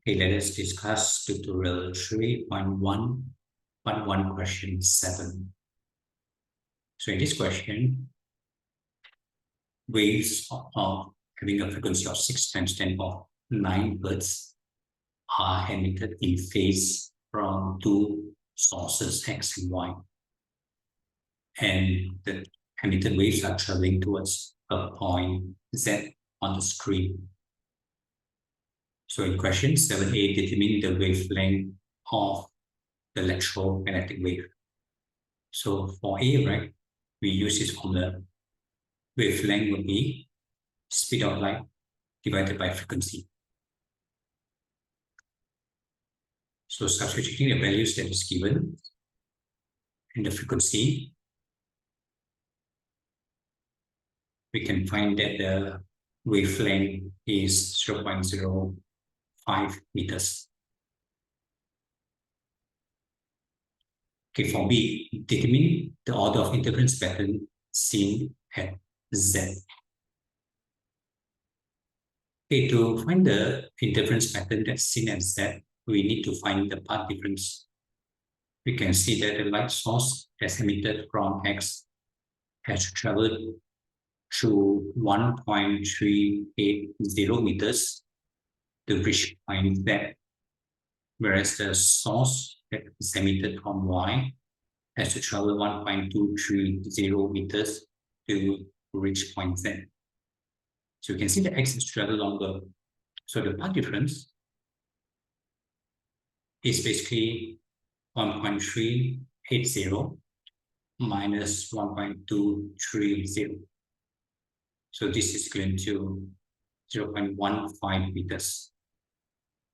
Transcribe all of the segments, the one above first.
Okay, let us discuss tutorial 3.1, part 1, question 7. So in this question, waves of having a frequency of 6 times 10 of 9 hertz are emitted in phase from two sources, X and Y. And the emitted waves are traveling towards a point Z on the screen. So in question 7a, determine the wavelength of the electromagnetic wave. So for A, right, we use this formula. Wavelength would be speed of light divided by frequency. So substituting the values that is given and the frequency, we can find that the wavelength is 0.05 meters. Okay, for B, determine the order of interference pattern seen at Z. Okay, to find the interference pattern that's seen at Z, we need to find the path difference. We can see that the light source that's emitted from X has traveled through 1.380 meters to reach point Z, whereas the source that is emitted from Y has to travel 1.230 meters to reach point Z. So you can see the X is travel longer. So the path difference is basically 1.380 minus 1.230. So this is equal to 0.15 meters.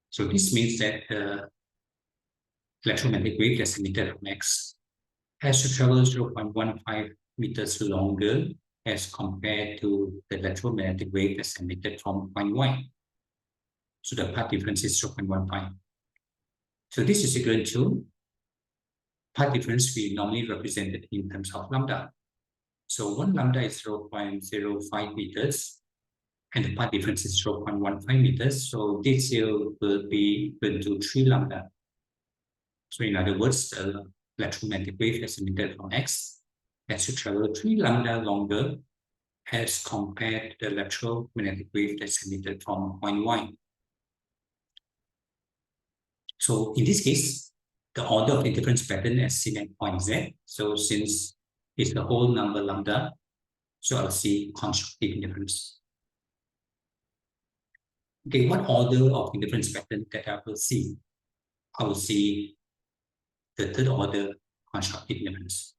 So this means that the electromagnetic wave that's emitted from X has to travel 0.15 meters longer as compared to the electromagnetic wave that's emitted from point Y. So the path difference is 0.15. So this is equal to path difference we normally represent it in terms of lambda. So 1 lambda is 0.05 meters, and the path difference is 0.15 meters. So this will be equal to 3 lambda. So in other words, the electromagnetic wave that's emitted from X has to travel 3 lambda longer as compared to the electromagnetic wave that's emitted from point Y. So in this case, the order of interference pattern as seen at point Z. So since it's the whole number lambda, so I'll see constructive interference. Okay, what order of interference pattern that I will see? I will see the third order constructive interference.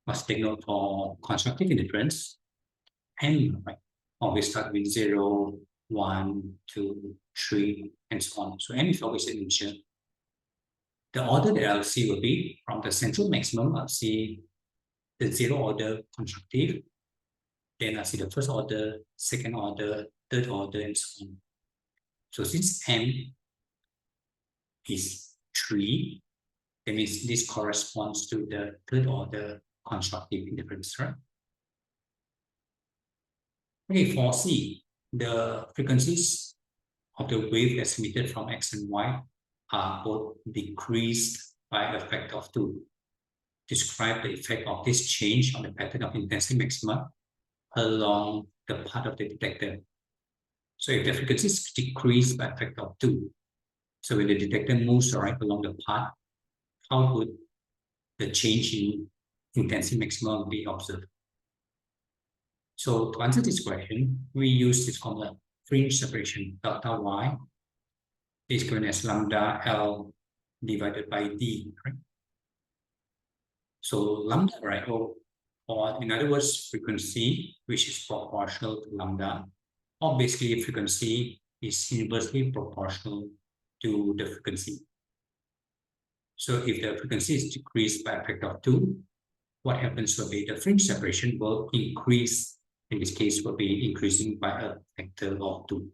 Must take note for constructive interference. And right, always start with 0, 1, 2, 3, and so on. So n is always an integer. The order that I'll see will be from the central maximum, I'll see the 0 order constructive. Then I'll see the first order, second order, third order, and so on. So since n is 3, that means this corresponds to the third order constructive interference, right? Okay, for C, the frequencies of the wave that's emitted from X and Y are both decreased by a factor of 2. Describe the effect of this change on the pattern of intensity maxima along the path of the detector. So if the frequency is decreased by a factor of 2, so when the detector moves right along the path, how would the change in intensity maximum be observed? So to answer this question, we use this formula, fringe separation, delta Y is given as lambda L divided by D, right? So lambda, right, or in other words, frequency, which is proportional to lambda, or basically frequency is inversely proportional to the frequency. So if the frequency is decreased by a factor of 2, what happens will be the fringe separation will increase. In this case, will be increasing by a factor of 2.